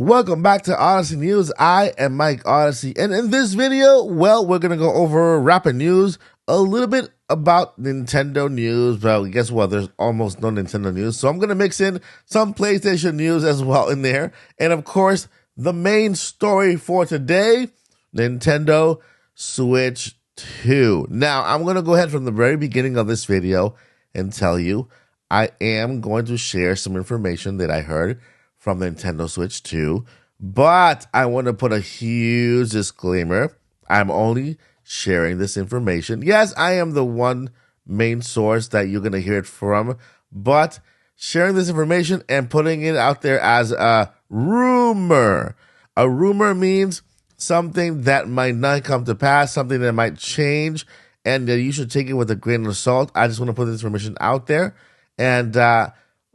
Welcome back to Odyssey News. I am Mike Odyssey, and in this video, well, we're gonna go over rapid news, a little bit about Nintendo news, but guess what? There's almost no Nintendo news, so I'm gonna mix in some PlayStation news as well in there, and of course, the main story for today, Nintendo Switch 2. Now, I'm gonna go ahead from the very beginning of this video and tell you I am going to share some information that I heard from the Nintendo Switch 2, but I want to put a huge disclaimer. I'm only sharing this information. Yes, I am the one main source that you're going to hear it from, but sharing this information and putting it out there as a rumor. A rumor means something that might not come to pass, something that might change, and you should take it with a grain of salt. I just want to put this information out there, and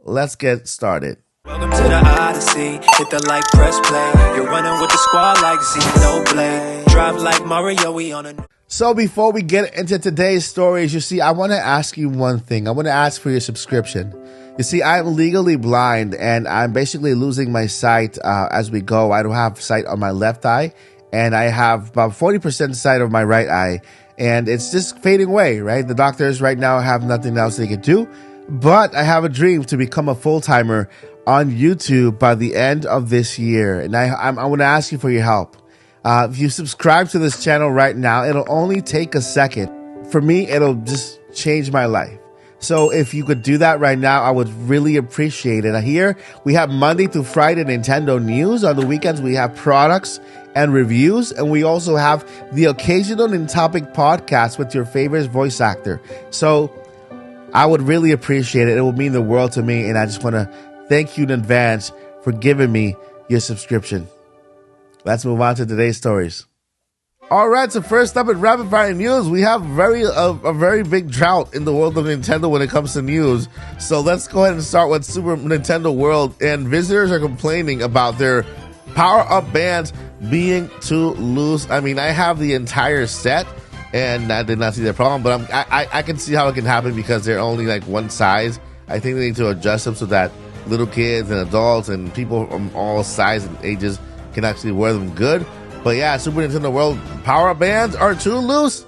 let's get started. Welcome to the Odyssey, hit the like, press play. You're running with the squad like Xenoblade. Drive like Mario, we on a... So before we get into today's stories, you see, I want to ask you one thing. I want to ask for your subscription. You see, I'm legally blind, and I'm basically losing my sight as we go. I don't have sight on my left eye, and I have about 40% sight of my right eye, and it's just fading away, right? The doctors right now have nothing else they can do, but I have a dream to become a full-timer on YouTube by the end of this year, and I want to ask you for your help. If you subscribe to this channel right now, it'll only take a second. For me, it'll just change my life. So if you could do that right now, I would really appreciate it. Here, we have Monday through Friday Nintendo news. On the weekends, we have products and reviews, and we also have the occasional in-topic podcast with your favorite voice actor. So I would really appreciate it. It would mean the world to me, and I just want to thank you in advance for giving me your subscription. Let's move on to today's stories. All right, so first up in rapid fire news, we have a very big drought in the world of Nintendo when it comes to news. So let's go ahead and start with Super Nintendo World. And visitors are complaining about their power-up bands being too loose. I mean, I have the entire set, and I did not see that problem, but I can see how it can happen because they're only like one size. I think they need to adjust them so that little kids and adults and people from all sizes and ages can actually wear them good. But yeah, Super Nintendo World power-up bands are too loose.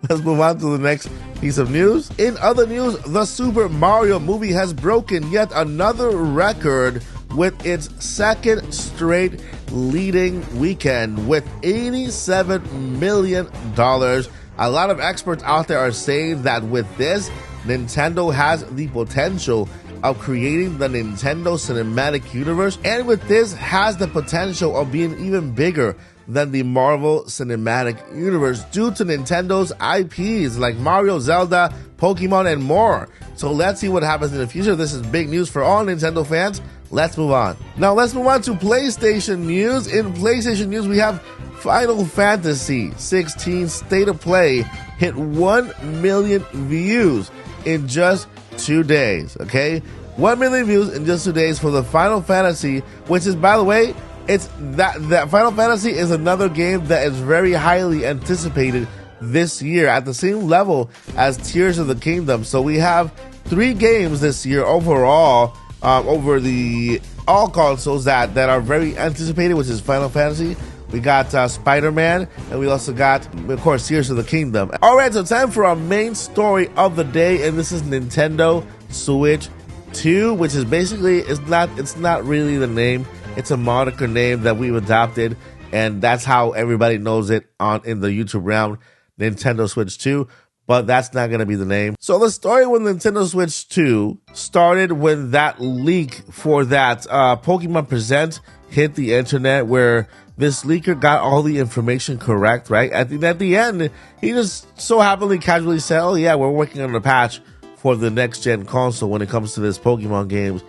Let's move on to the next piece of news. In other news, the Super Mario movie has broken yet another record with its second straight leading weekend with $87 million. A lot of experts out there are saying that with this, Nintendo has the potential of creating the Nintendo Cinematic Universe, and with this has the potential of being even bigger than the Marvel Cinematic Universe due to Nintendo's IPs like Mario, Zelda, Pokemon, and more. So let's see what happens in the future. This is big news for all Nintendo fans. Let's move on. Now let's move on to PlayStation news. In PlayStation news, we have Final Fantasy 16 State of Play hit 1 million views in just 2 days, okay? 1 million views in just 2 days for the Final Fantasy, which is, by the way, it's that Final Fantasy is another game that is very highly anticipated this year at the same level as Tears of the Kingdom. So we have 3 games this year overall over the all consoles that are very anticipated, which is Final Fantasy. We got Spider-Man, and we also got, of course, Tears of the Kingdom. All right, so time for our main story of the day, and this is Nintendo Switch 2, which is basically, it's not really the name. It's a moniker name that we've adopted, and that's how everybody knows it in the YouTube realm, Nintendo Switch 2, but that's not going to be the name. So the story with Nintendo Switch 2 started when that leak for that Pokemon Present hit the internet, where this leaker got all the information correct, right? At the end, he just so happily casually said, oh yeah, we're working on a patch for the next gen console when it comes to this Pokemon games.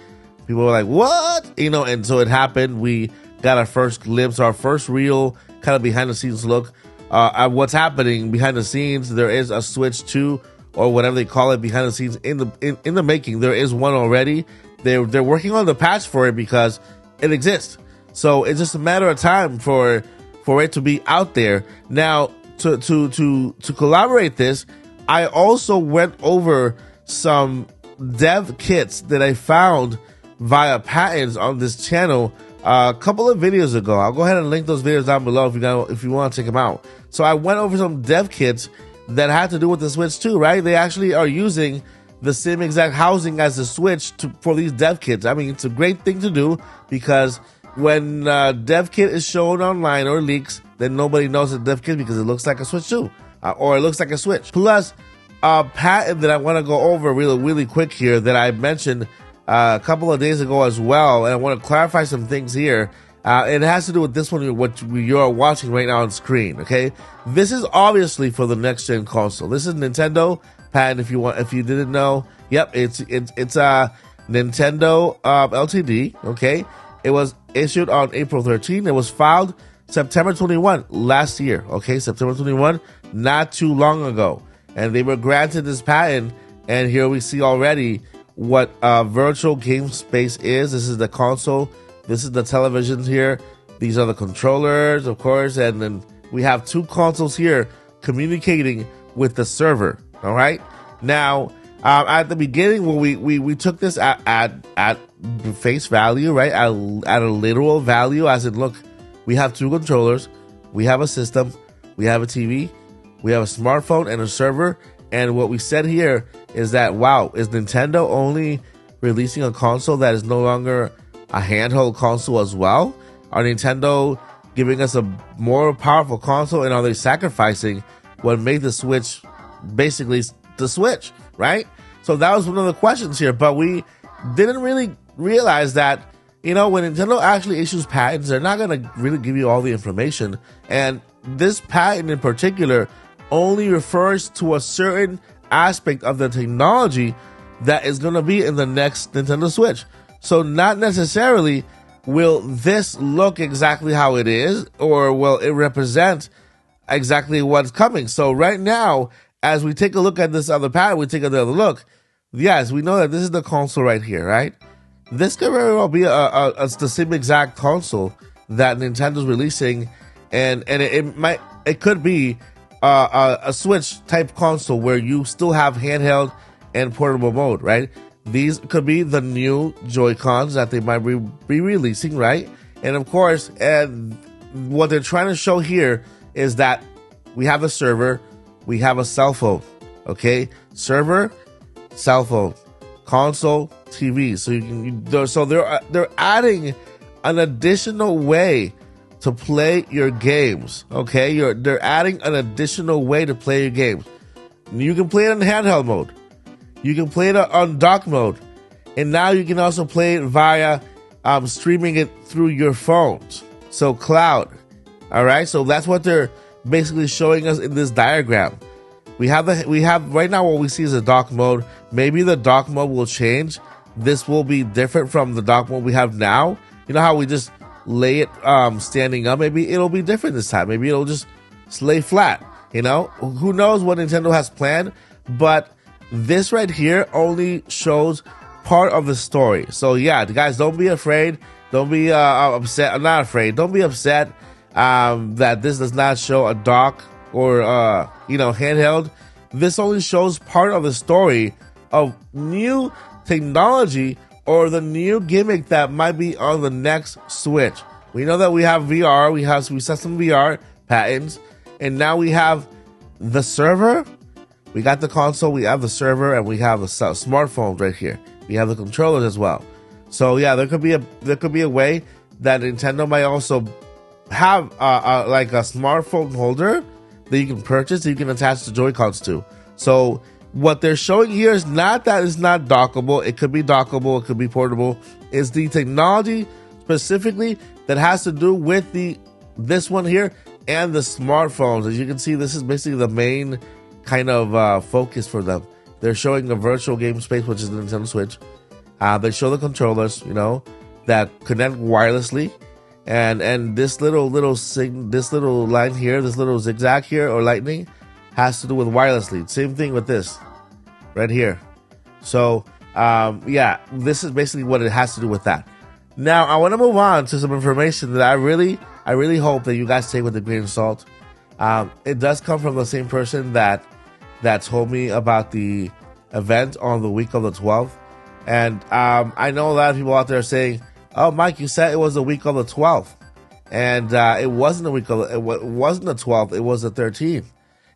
People were like, what? You know, and so it happened. We got our first glimpse, our first real kind of behind the scenes look at what's happening behind the scenes. There is a Switch 2 or whatever they call it behind the scenes in the making. There is one already. They're working on the patch for it because it exists. So it's just a matter of time for it to be out there. Now, to collaborate this, I also went over some dev kits that I found via patents on this channel a couple of videos ago. I'll go ahead and link those videos down below if you want to check them out. So I went over some dev kits that had to do with the Switch too, right? They actually are using the same exact housing as the Switch for these dev kits. I mean, it's a great thing to do because when dev kit is shown online or leaks, then nobody knows it's a dev kit because it looks like a Switch too, or it looks like a Switch. Plus, a patent that I want to go over really quick here that I mentioned a couple of days ago as well, and I want to clarify some things here. It has to do with this one, what you're watching right now on screen. Okay, this is obviously for the next gen console. This is Nintendo patent. If you didn't know, yep, it's Nintendo Ltd. Okay, it was issued on April 13. It was filed September 21 last year. Okay, September 21, not too long ago, and they were granted this patent. And here we see already what virtual game space is. This is the console. This is the television here. These are the controllers, of course, and then we have two consoles here communicating with the server. All right. Now, at the beginning, when we took this at face value, right? At a literal value, as in, look, we have two controllers, we have a system, we have a TV, we have a smartphone and a server. And what we said here is that, wow, is Nintendo only releasing a console that is no longer a handheld console as well? Are Nintendo giving us a more powerful console, and are they sacrificing what made the Switch basically the Switch, right? So that was one of the questions here, but we didn't really realize that, you know, when Nintendo actually issues patents, they're not going to really give you all the information. And this patent in particular only refers to a certain aspect of the technology that is going to be in the next Nintendo Switch. So not necessarily will this look exactly how it is, or will it represent exactly what's coming. So right now, as we take a look at this other patent, we take another look. Yes, we know that this is the console right here, right? This could very well be the same exact console that Nintendo's releasing, and it could be a Switch type console where you still have handheld and portable mode, right? These could be the new Joy-Cons that they might be releasing, right? And of course, what they're trying to show here is that we have a server, we have a cell phone, okay? Server, cell phone, console, TV. So they're adding an additional way to play your games, okay? They're adding an additional way to play your games. You can play it in handheld mode. You can play it on dock mode. And now you can also play it via streaming it through your phones. So cloud. All right. So that's what they're basically showing us in this diagram. We have right now what we see is a dock mode. Maybe the dock mode will change. This will be different from the dock mode we have now. You know how we just lay it standing up? Maybe it'll be different this time. Maybe it'll just lay flat. You know, who knows what Nintendo has planned, but this right here only shows part of the story. So yeah, guys, don't be afraid. Don't be upset. I'm not afraid. Don't be upset that this does not show a dock or handheld. This only shows part of the story of new technology or the new gimmick that might be on the next Switch. We know that we have VR. We saw some VR patents, and now we have the server. We got the console, we have the server, and we have the smartphones right here. We have the controllers as well. So yeah, there could be a way that Nintendo might also have like a smartphone holder that you can purchase, that you can attach the Joy-Cons to. So what they're showing here is not that it's not dockable. It could be dockable, it could be portable. It's the technology specifically that has to do with this one here and the smartphones. As you can see, this is basically the main kind of focus for them. They're showing a virtual game space, which is the Nintendo Switch. They show the controllers, that connect wirelessly, and this little line here, this little zigzag here or lightning, has to do with wirelessly. Same thing with this right here. So yeah, this is basically what it has to do with that. Now I want to move on to some information that I really hope that you guys take with a grain of salt. It does come from the same person that told me about the event on the week of the 12th. And I know a lot of people out there saying, "Oh, Mike, you said it was the week of the 12th, and it wasn't the week of it wasn't the 12th. It was the 13th."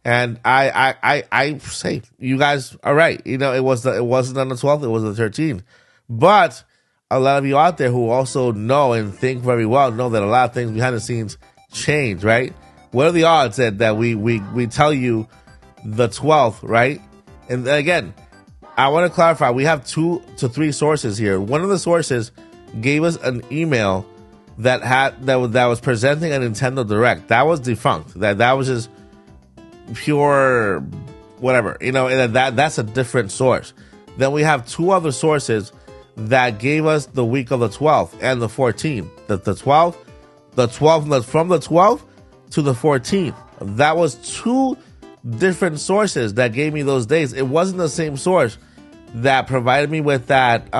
And I say, you guys are right. You know, it wasn't on the 12th. It was the 13th. But a lot of you out there who also know and think very well know that a lot of things behind the scenes change, right? What are the odds that we tell you the 12th, right? And again, I want to clarify, we have 2 to 3 sources here. One of the sources gave us an email that was presenting a Nintendo Direct. That was defunct. That was just pure whatever, you know, and that's a different source. Then we have 2 other sources that gave us the week of the 12th and the 14th. The 12th from the 12th to the 14th. That was 2 different sources that gave me those days. It wasn't the same source that provided me with that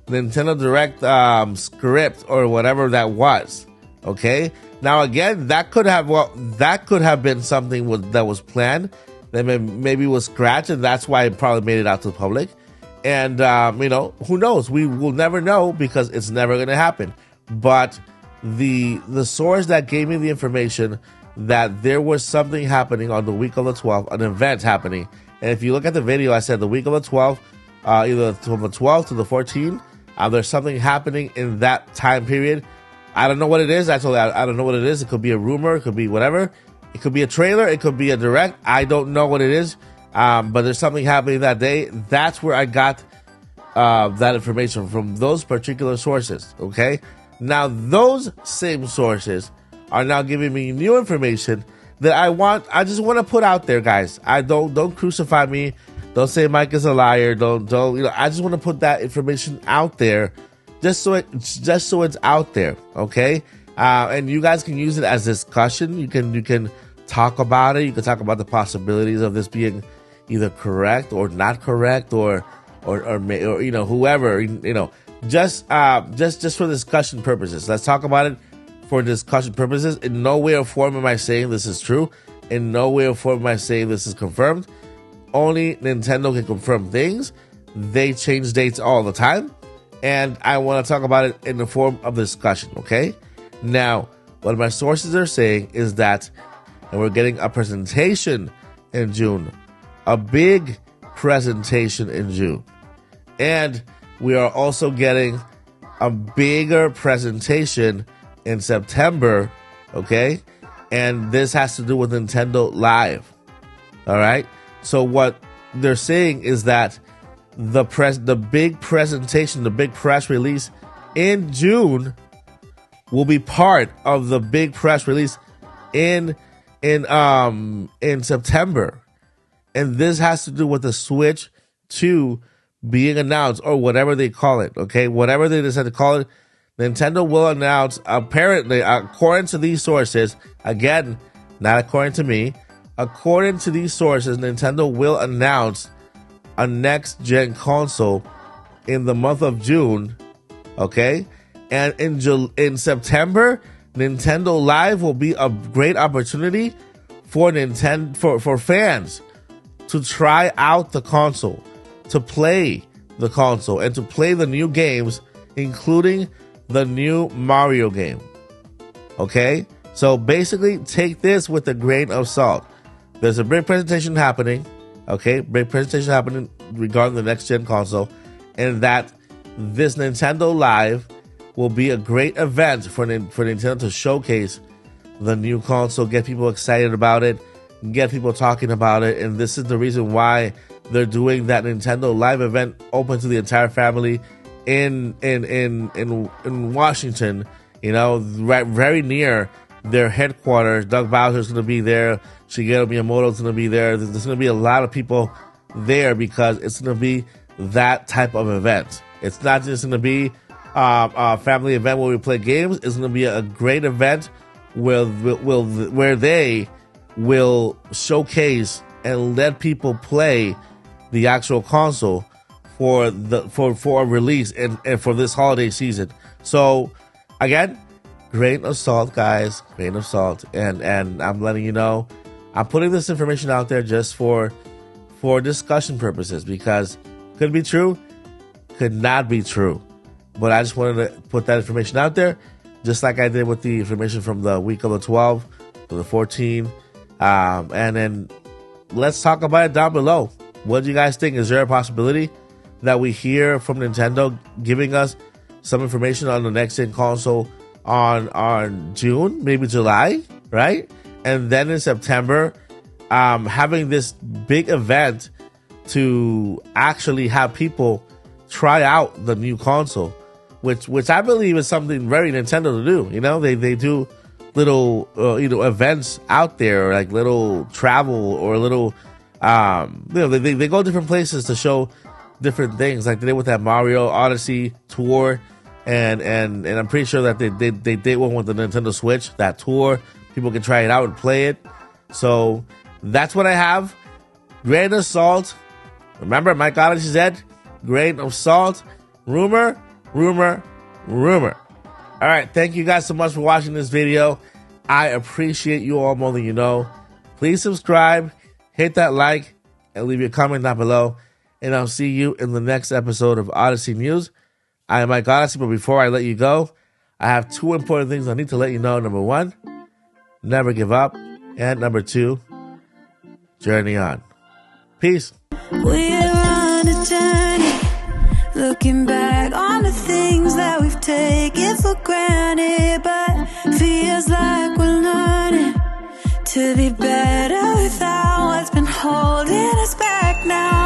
Nintendo Direct script or whatever that was. Okay. Now again, that could have been something that was planned, that maybe was scratched, and that's why it probably made it out to the public. And you know, who knows? We will never know because it's never going to happen. But the source that gave me the information that there was something happening on the week of the 12th, an event happening. And if you look at the video, I said the week of the 12th, either from the 12th to the 14th, there's something happening in that time period. I don't know what it is. Actually, I don't know what it is. It could be a rumor. It could be whatever. It could be a trailer. It could be a direct. I don't know what it is. But there's something happening that day. That's where I got that information from, those particular sources. Okay. Now, those same sources are now giving me new information that I just want to put out there, guys. I don't crucify me. Don't say Mike is a liar. Don't, you know, I just want to put that information out there just so it's out there. Okay. And you guys can use it as discussion. You can talk about it. You can talk about the possibilities of this being either correct or not correct, or you know, whoever, you know, just for discussion purposes. Let's talk about it for discussion purposes. In no way or form am I saying this is true. In no way or form am I saying this is confirmed. Only Nintendo can confirm things. They change dates all the time, and I want to talk about it in the form of discussion. Okay. Now, what my sources are saying is that, and we're getting a presentation in June, a big presentation in June, and we are also getting a bigger presentation in September. Okay. And this has to do with Nintendo Live. All right. So what they're saying is that the big presentation, the big press release in June will be part of the big press release in September. And this has to do with the Switch 2 being announced, or whatever they call it. Okay, whatever they decide to call it, Nintendo will announce, apparently, according to these sources, again, not according to me, according to these sources, Nintendo will announce a next-gen console in the month of June, okay? And in September, Nintendo Live will be a great opportunity for for fans to try out the console, to play the console, and to play the new games, including the new Mario game. Okay? So basically, take this with a grain of salt. There's a big presentation happening, okay? Big presentation happening regarding the next-gen console, and that this Nintendo Live will be a great event for Nintendo to showcase the new console, get people excited about it, get people talking about it, and this is the reason why they're doing that Nintendo Live event open to the entire family in Washington, you know, right, very near their headquarters. Doug Bowser's going to be there. Shigeru Miyamoto's going to be there. There's going to be a lot of people there because it's going to be that type of event. It's not just going to be a family event where we play games. It's going to be a great event where they will showcase and let people play the actual console for a release and for this holiday season. So again, grain of salt, guys, grain of salt, and I'm letting you know, I'm putting this information out there just for discussion purposes, because could be true, could not be true. But I just wanted to put that information out there, just like I did with the information from the week of the 12 to the 14. And then let's talk about it down below. What do you guys think? Is there a possibility that we hear from Nintendo giving us some information on the next-gen console on June, maybe July, right? And then in September, having this big event to actually have people try out the new console, which I believe is something very Nintendo to do. You know, they do little events out there, like little travel or little they go different places to show different things, like they did with that Mario Odyssey tour, and I'm pretty sure that they did one with the Nintendo Switch, that tour. People can try it out and play it. So that's what I have. Grain of salt. Remember, Mike Odyssey said, grain of salt. Rumor. All right, thank you guys so much for watching this video. I appreciate you all more than you know. Please subscribe, hit that like, and leave your comment down below. And I'll see you in the next episode of Odyssey News. I am Mike Odyssey, but before I let you go, I have two important things I need to let you know. Number one, never give up. And number two, journey on. Peace. We're on a journey, looking back on the things that we've taken for granted, but feels like we're learning to be better without what's been holding us back now.